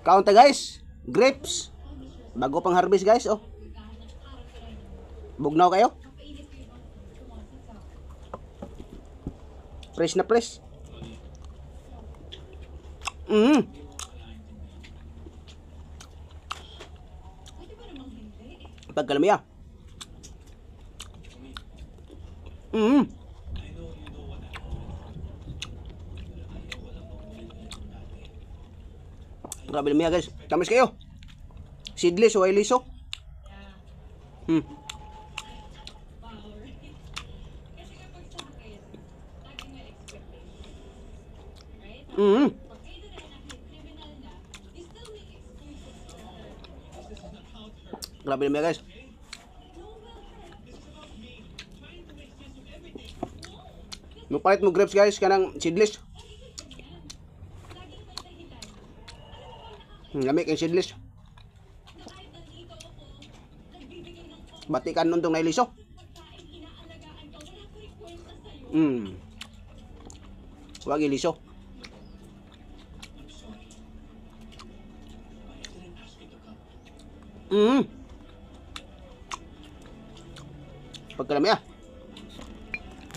Kaunta guys, grapes. Bago pang harvest guys, oh. Bugnaw kayo. Fresh na fresh. Pagkalamiya. Grabe lumiya guys. Tamis kayo. Seedless o ay liso. Grabe lumiya guys. Mupalit mo grapes guys kanang seedless. Lamig ang seedless. Batikan nun itong nailiso. Huwag iliso. Pagkalami ah.